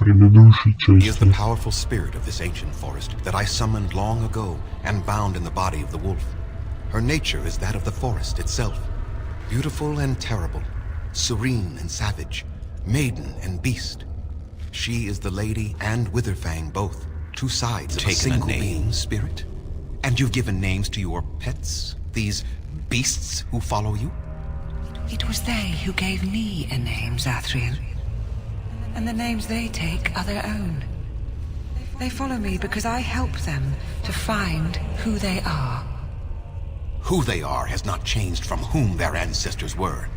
предыдущей He is the части. powerful spirit of this ancient forest that I summoned long ago and bound in the body of the wolf. Her nature is that of the forest itself. Beautiful and terrible, serene and savage, maiden and beast. She is the lady and Witherfang both, two sides of a single being. Spirit? And you've given names to your pets? These beasts who follow you? It was they who gave me a name, Zathriel. And the names they take are their own. They follow me because I help them to find who they are. Who they are has not changed from whom their ancestors were.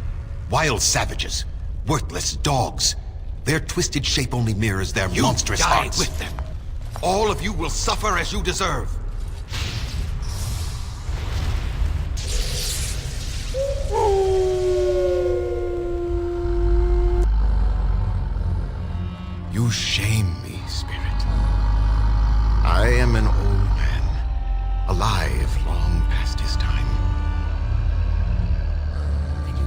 Wild savages, worthless dogs. Their twisted shape only mirrors their monstrous hearts. With them. All of you will suffer as you deserve. You shame me, Spirit. I am an old man, alive long past his time.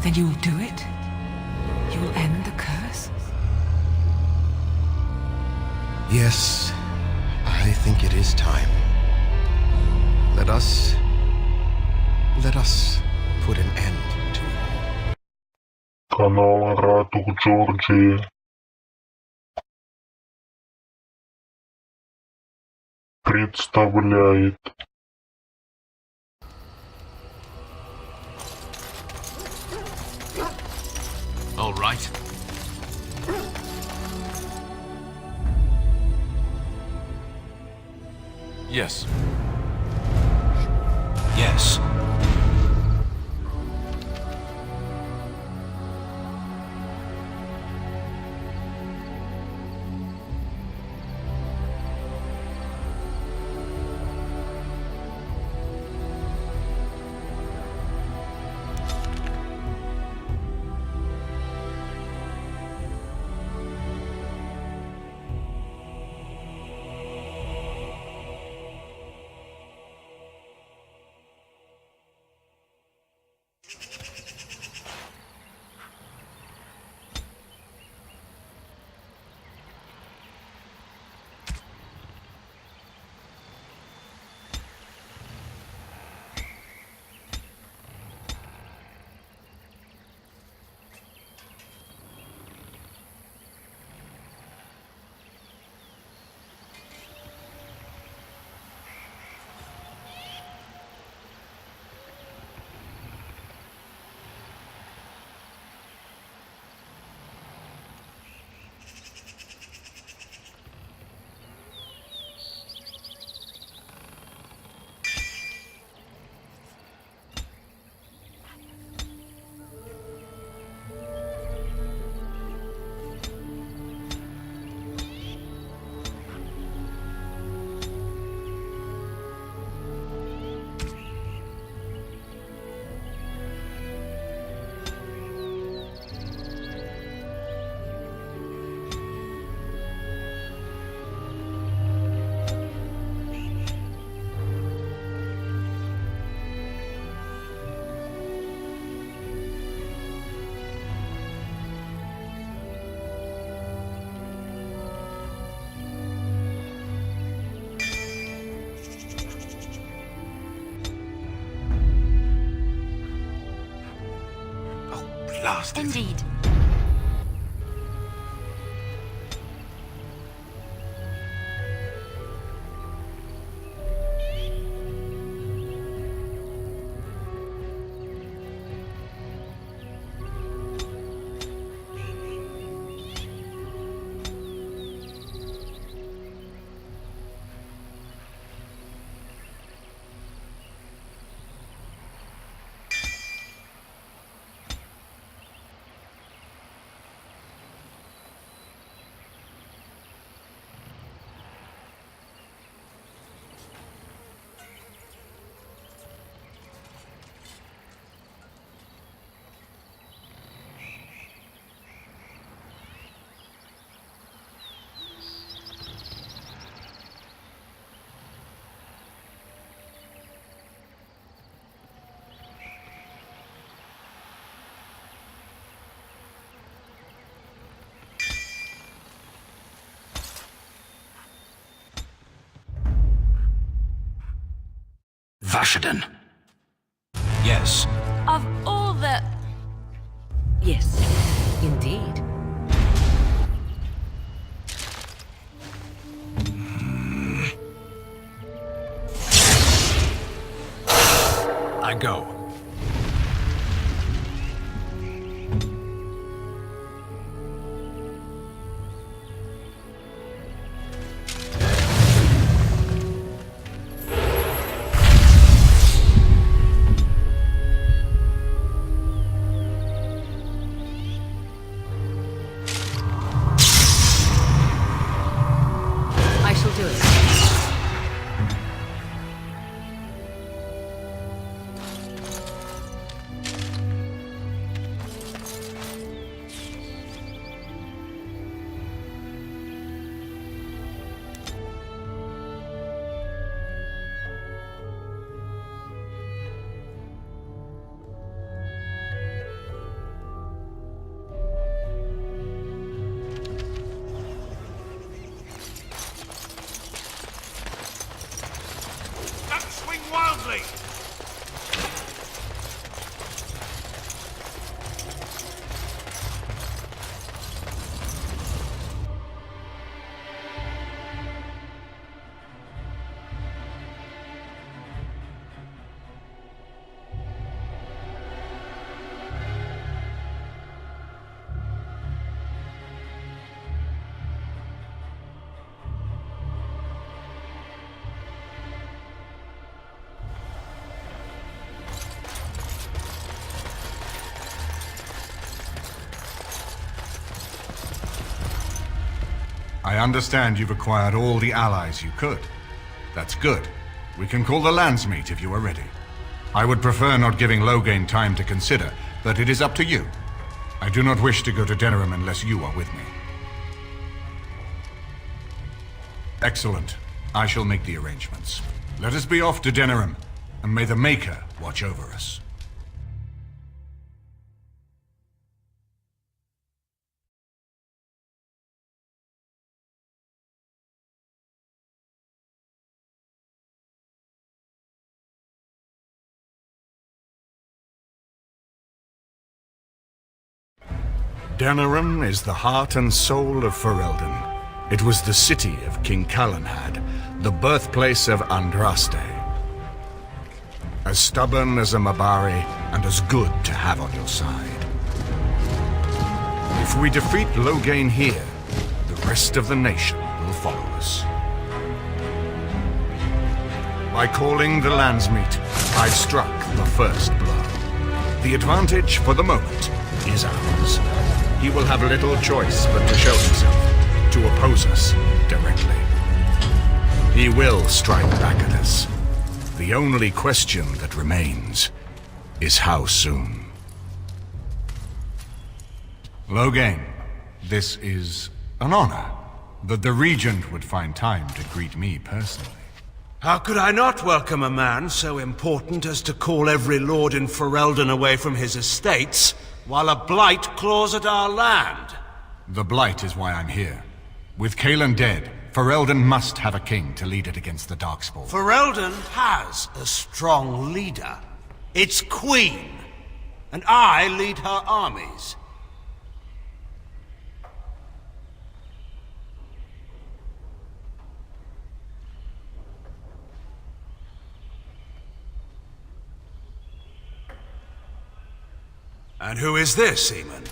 Then you'll do it? You will end the curse? Yes, I think it is time. Let us put an end to it. Канал Ratuh Jorjie представляет All right. Yes. Yes. Indeed. Vashaden. Yes. Of all the... Yes, indeed. I go. I shall do it. Don't swing wildly! I understand you've acquired all the allies you could. That's good. We can call the Landsmeet if you are ready. I would prefer not giving Loghain time to consider, but it is up to you. I do not wish to go to Dennerham unless you are with me. Excellent. I shall make the arrangements. Let us be off to Dennerham, and may the Maker watch over us. Dennerham is the heart and soul of Ferelden. It was the city of King Calenhad, the birthplace of Andraste. As stubborn as a Mabari, and as good to have on your side. If we defeat Loghain here, the rest of the nation will follow us. By calling the Landsmeet, I've struck the first blow. The advantage, for the moment, is ours. He will have little choice but to show himself, to oppose us directly. He will strike back at us. The only question that remains is how soon. Loghain, this is an honor, that the Regent would find time to greet me personally. How could I not welcome a man so important as to call every lord in Ferelden away from his estates, while a blight claws at our land? The Blight is why I'm here. With Cailan dead, Ferelden must have a king to lead it against the Darkspawn. Ferelden has a strong leader. Its queen. And I lead her armies. And who is this, Seaman?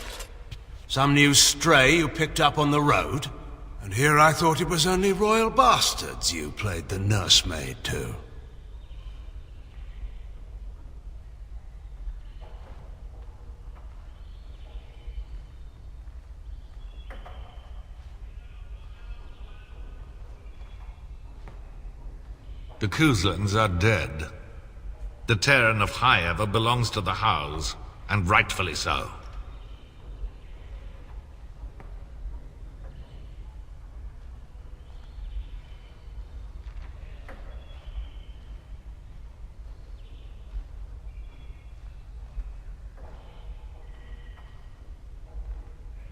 Some new stray you picked up on the road? And here I thought it was only royal bastards you played the nursemaid to. The Kuzlans are dead. The Terran of Highever belongs to the House, and rightfully so.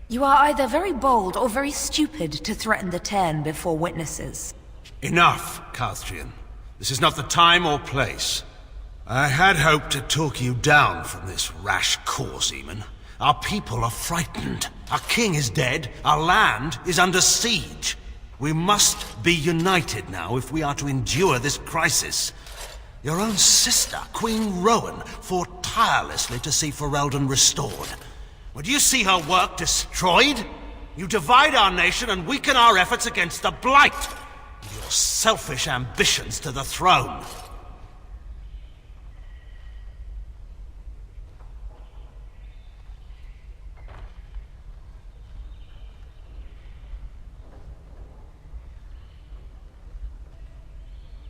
You are either very bold or very stupid to threaten the Ten before witnesses. Enough, Carthrian. This is not the time or place. I had hoped to talk you down from this rash course, Eamon. Our people are frightened. Our king is dead. Our land is under siege. We must be united now if we are to endure this crisis. Your own sister, Queen Rowan, fought tirelessly to see Ferelden restored. Would you see her work destroyed? You divide our nation and weaken our efforts against the Blight, with your selfish ambitions to the throne.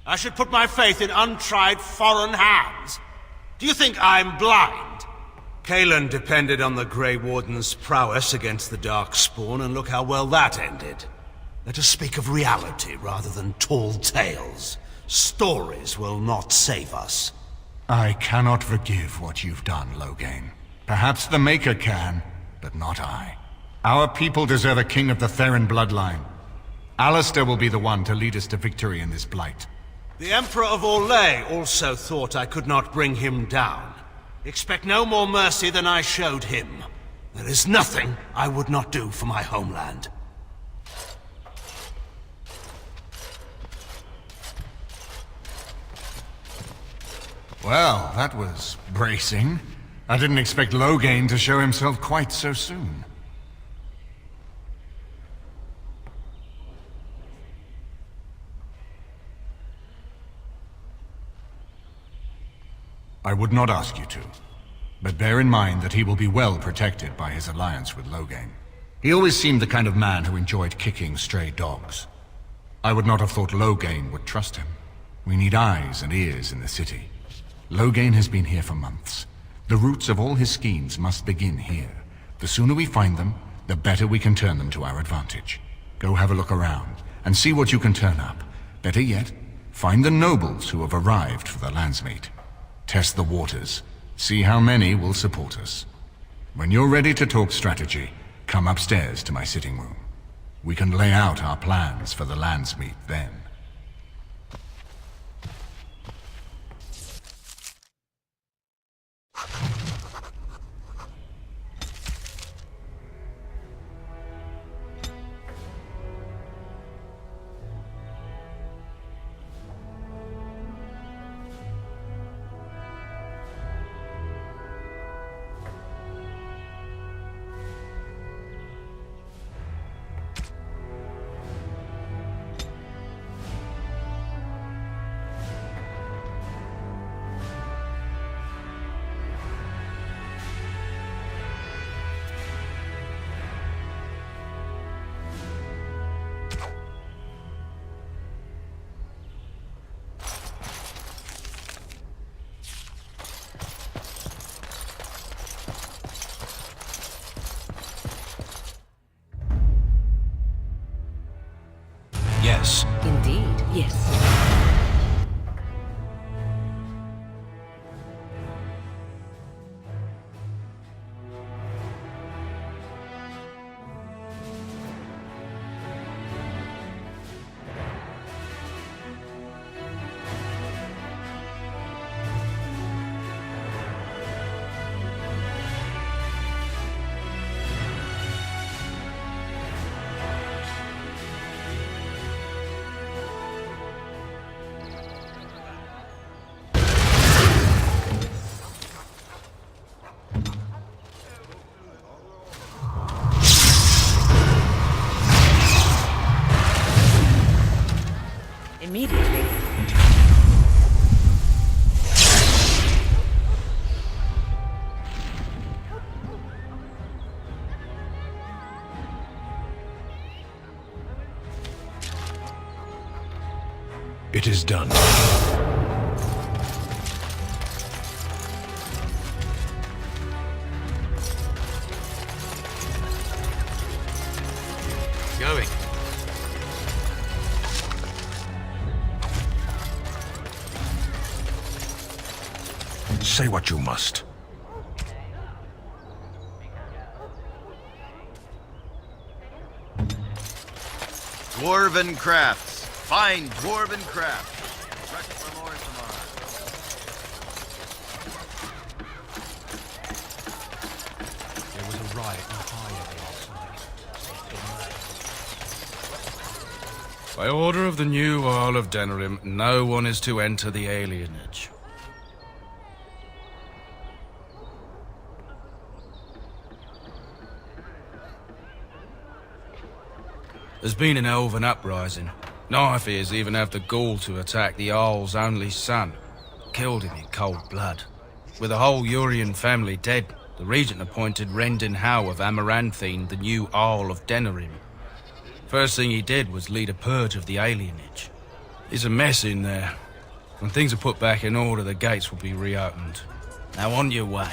I should put my faith in untried foreign hands? Do you think I'm blind? Kaelan depended on the Grey Warden's prowess against the Darkspawn, and look how well that ended. Let us speak of reality rather than tall tales. Stories will not save us. I cannot forgive what you've done, Loghain. Perhaps the Maker can, but not I. Our people deserve a king of the Theron bloodline. Alistair will be the one to lead us to victory in this Blight. The Emperor of Orlais also thought I could not bring him down. Expect no more mercy than I showed him. There is nothing I would not do for my homeland. Well, that was bracing. I didn't expect Loghain to show himself quite so soon. I would not ask you to, but bear in mind that he will be well protected by his alliance with Loghain. He always seemed the kind of man who enjoyed kicking stray dogs. I would not have thought Loghain would trust him. We need eyes and ears in the city. Loghain has been here for months. The roots of all his schemes must begin here. The sooner we find them, the better we can turn them to our advantage. Go have a look around, and see what you can turn up. Better yet, find the nobles who have arrived for the landsmeet. Test the waters. See how many will support us. When you're ready to talk strategy, come upstairs to my sitting room. We can lay out our plans for the landsmeet then. Yes. Indeed, yes. Immediately. It is done. Going. Say what you must. Dwarven crafts. Fine dwarven crafts. Fresh from ore tomorrow. By order of the new Earl of Dennerim, no one is to enter the alienage. There's been an elven uprising. Knifeears even have the gall to attack the Jarl's only son. Killed him in cold blood. With the whole Urian family dead, the regent appointed Rendin Howe of Amaranthine the new Jarl of Dennerim. First thing he did was lead a purge of the alienage. It's a mess in there. When things are put back in order, the gates will be reopened. Now on your way.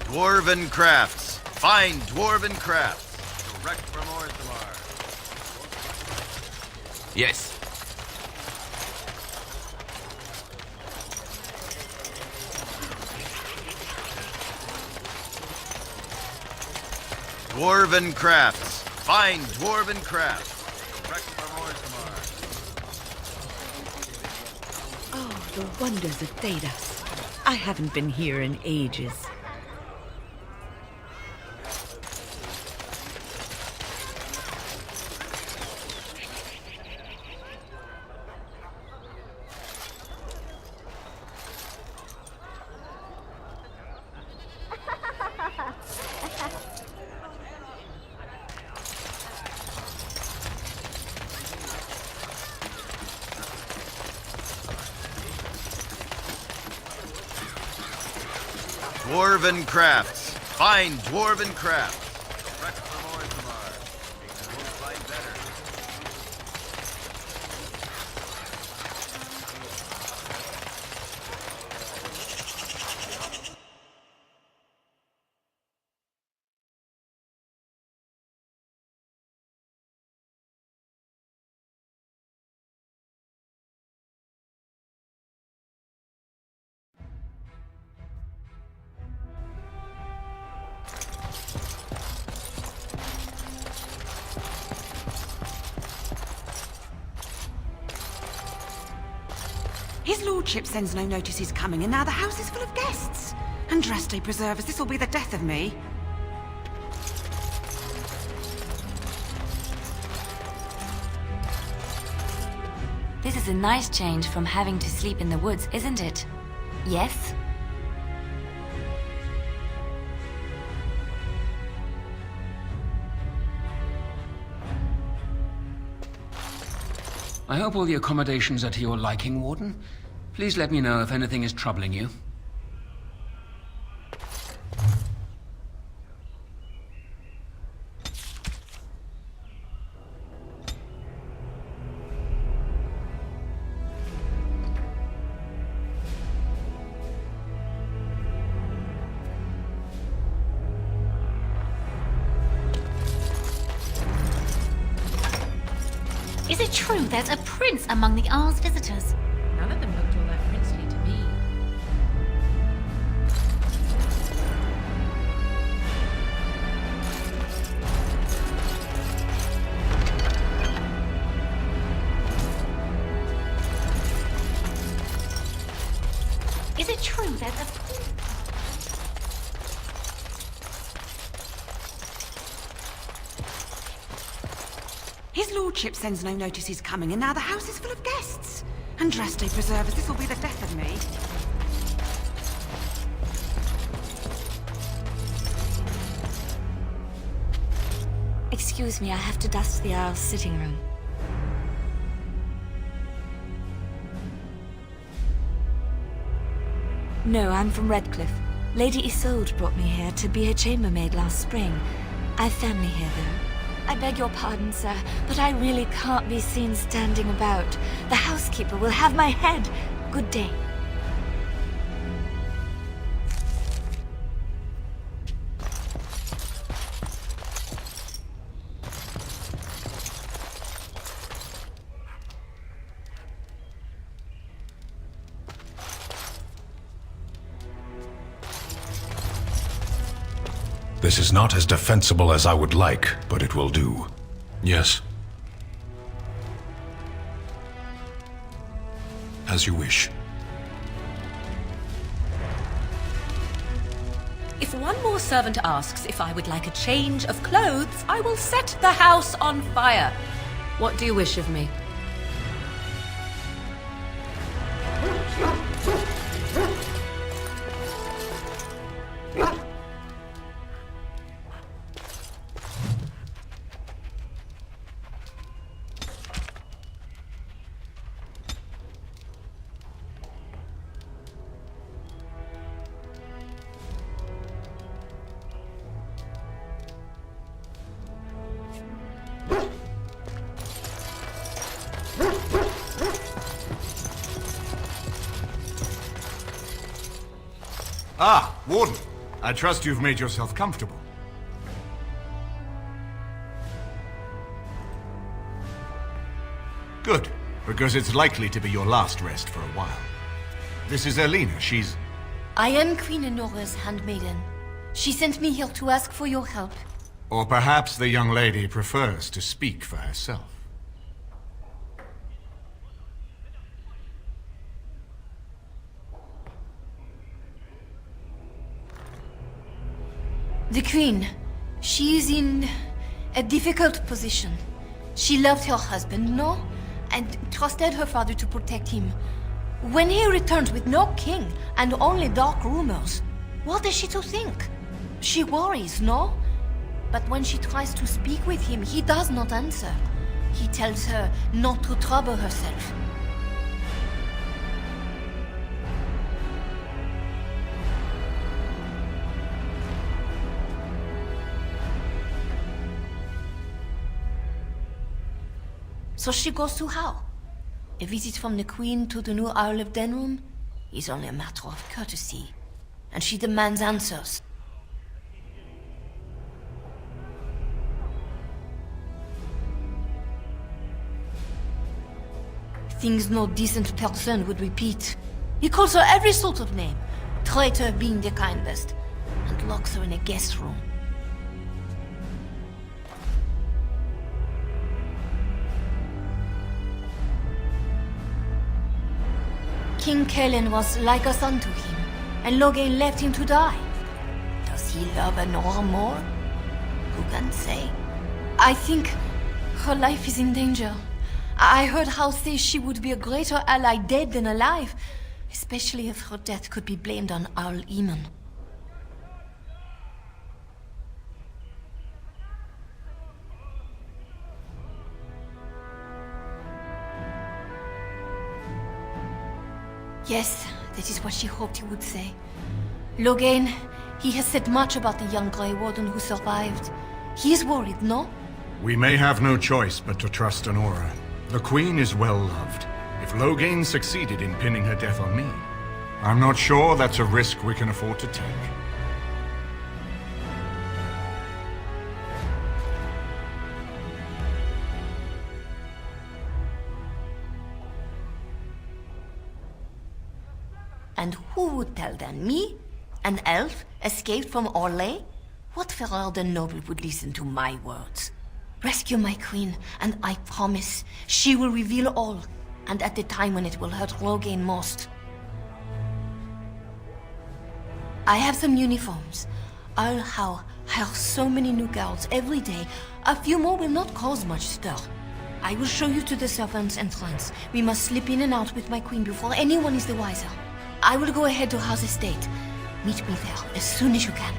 Dwarven crafts. Find dwarven crafts. Direct from Orthamar. Yes. Dwarven crafts. Find dwarven crafts. Direct from Orthamar. Oh, the wonders of Thedas. I haven't been here in ages. Dwarven crafts. Find dwarven crafts. Direct from Orthamar. We'll find better. His lordship sends no notice he's coming, and now the house is full of guests. Andraste preserve us, this will be the death of me. This is a nice change from having to sleep in the woods, isn't it? Yes? I hope all the accommodations are to your liking, Warden. Please let me know if anything is troubling you. Is it true there's a prince among the Jarl's visitors? None of them looked all that princely to me. Is it true there's a... His lordship sends no notice he's coming, and now the house is full of guests. Andraste preserve us, this will be the death of me. Excuse me, I have to dust the Jarl's sitting room. No, I'm from Redcliffe. Lady Isolde brought me here to be her chambermaid last spring. I've family here, though. I beg your pardon, sir, but I really can't be seen standing about. The housekeeper will have my head. Good day. This is not as defensible as I would like, but it will do. Yes. As you wish. If one more servant asks if I would like a change of clothes, I will set the house on fire. What do you wish of me? Ah, Warden. I trust you've made yourself comfortable. Good, because it's likely to be your last rest for a while. This is Elena. She's... I am Queen Enora's handmaiden. She sent me here to ask for your help. Or perhaps the young lady prefers to speak for herself. The Queen, she is in a difficult position. She loved her husband, no? And trusted her father to protect him. When he returns with no king and only dark rumors, what is she to think? She worries, no? But when she tries to speak with him, he does not answer. He tells her not to trouble herself. So she goes to how? A visit from the Queen to the new Isle of Denrum is only a matter of courtesy, and she demands answers. Things no decent person would repeat. He calls her every sort of name, traitor being the kindest, and locks her in a guest room. King Kalen was like a son to him, and Logain left him to die. Does he love Enora more? Who can say? I think her life is in danger. I heard House say she would be a greater ally dead than alive, especially if her death could be blamed on Owl Eamon. Yes, that is what she hoped he would say. Logain, he has said much about the young Grey Warden who survived. He is worried, no? We may have no choice but to trust Enora. The Queen is well loved. If Logain succeeded in pinning her death on me, I'm not sure that's a risk we can afford to take. And who would tell then? Me? An elf escaped from Orlais? What Ferrard noble would listen to my words? Rescue my queen, and I promise she will reveal all, and at the time when it will hurt Logain most. I have some uniforms. I'll hire so many new girls every day. A few more will not cause much stir. I will show you to the servants' entrance. We must slip in and out with my queen before anyone is the wiser. I will go ahead to House Estate. Meet me there as soon as you can.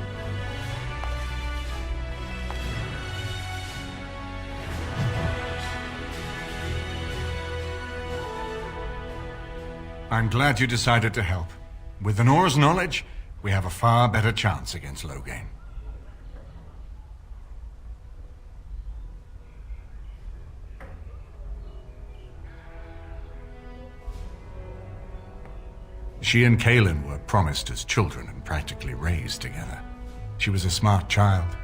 I'm glad you decided to help. With Enora's knowledge, we have a far better chance against Logain. She and Kalen were promised as children and practically raised together. She was a smart child,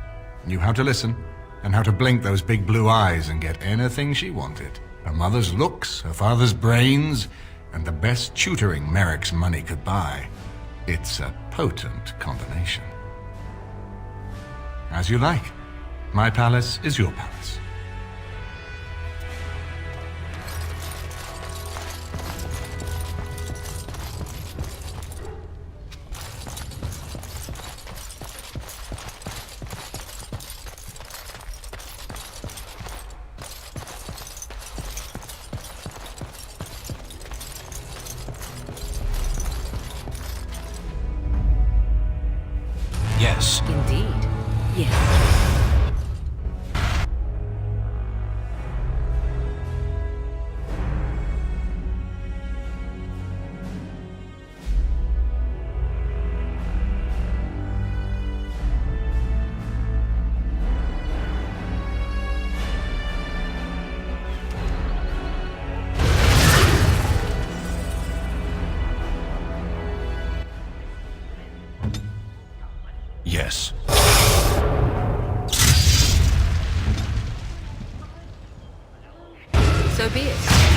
knew how to listen, and how to blink those big blue eyes and get anything she wanted. Her mother's looks, her father's brains, and the best tutoring Merrick's money could buy. It's a potent combination. As you like. My palace is your palace. Yes. Indeed. Yes. Yes. So be it.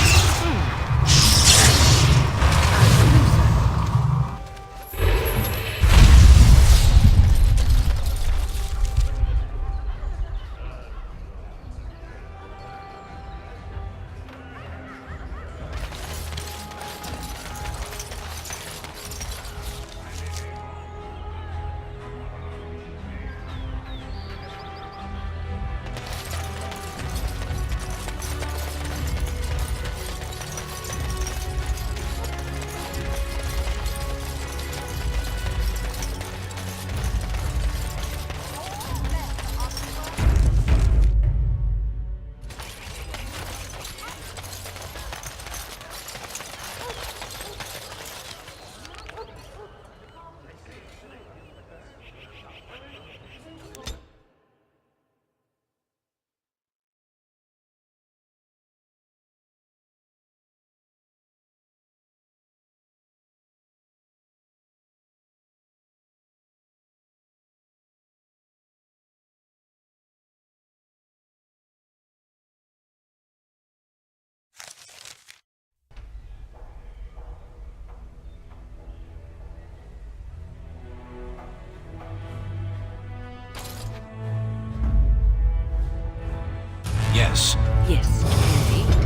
Yes. Yes, indeed.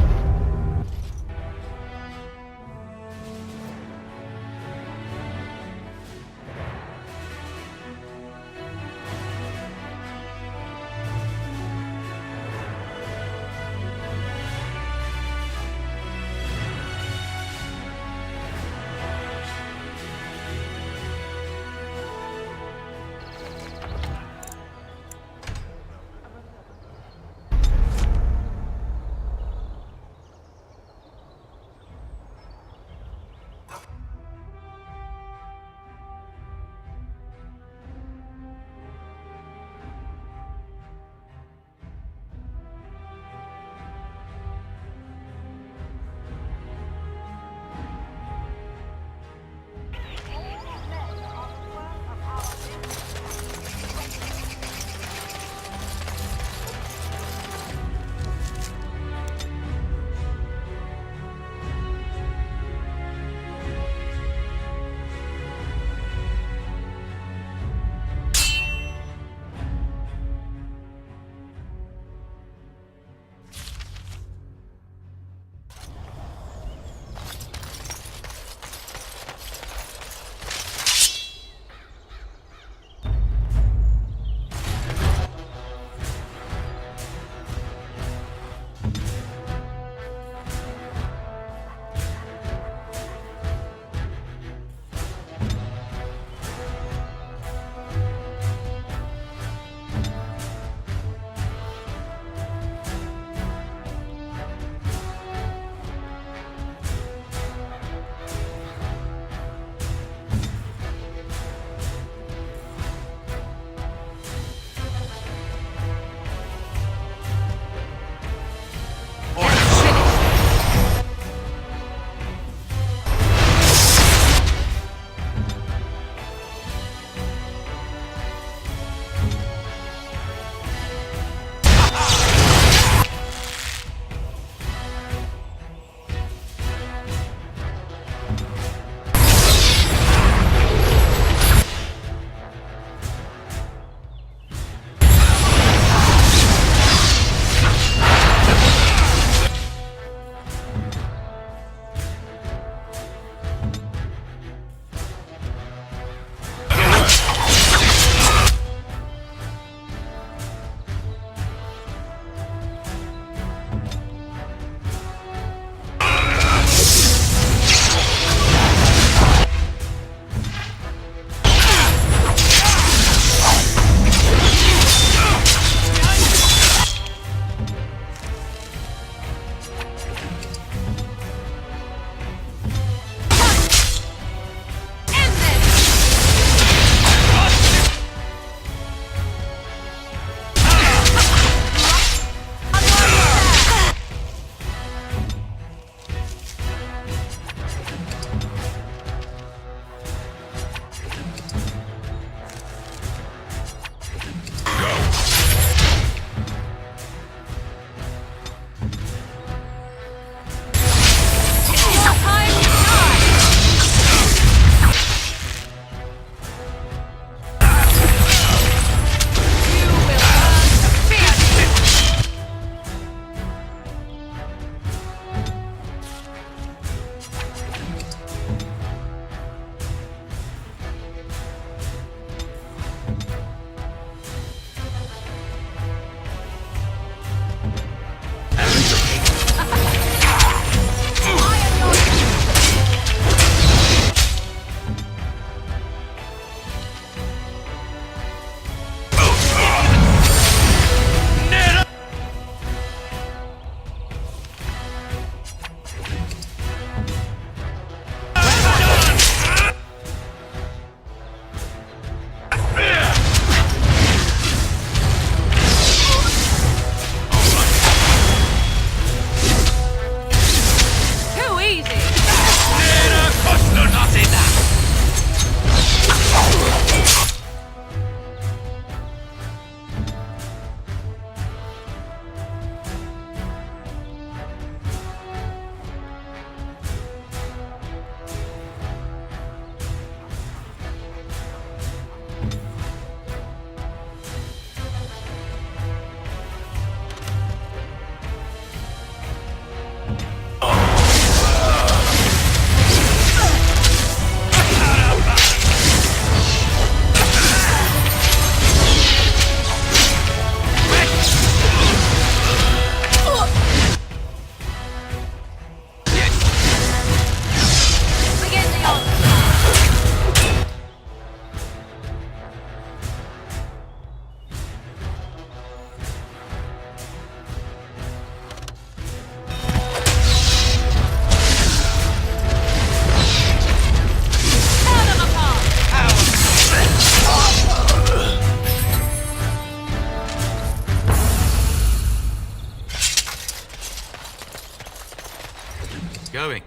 going?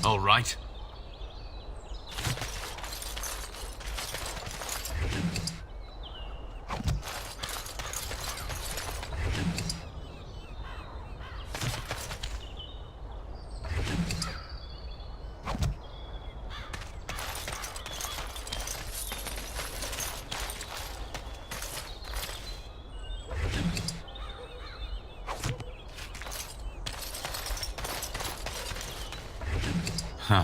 All right. Huh.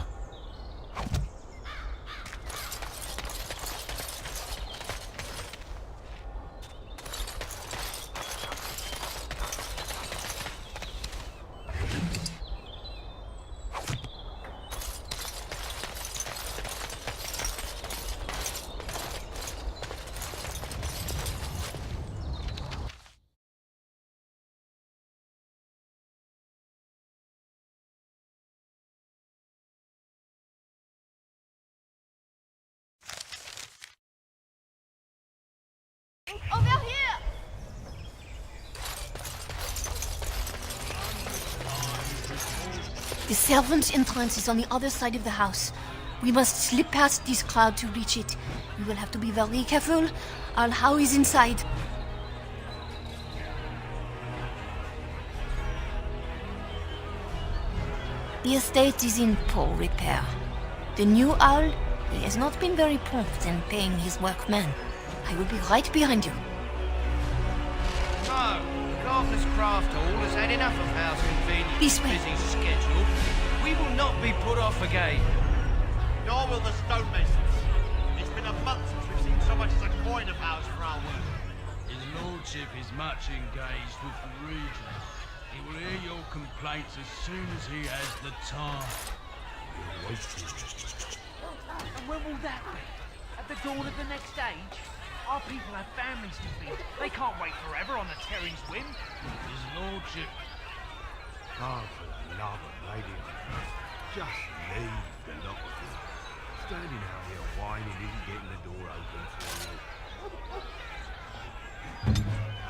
Over here! The servants' entrance is on the other side of the house. We must slip past this crowd to reach it. We will have to be very careful. Our How is inside. The estate is in poor repair. The new owl, he has not been very prompt in paying his workmen. I will be right behind you. No, Gardener's Craft Hall has had enough of House Convenience's This way. busy schedule. We will not be put off again. Nor will the stonemasons. It's been a month since we've seen so much as a coin of ours for our work. His lordship is much engaged with the region. He will hear your complaints as soon as he has the time. And when will that be? At the dawn of the next age? Our people have families to feed. They can't wait forever on the Terry's whim. His lordship... Oh, for the love of lady, just leave the lot of you. Standing out here whining isn't getting the door open for you.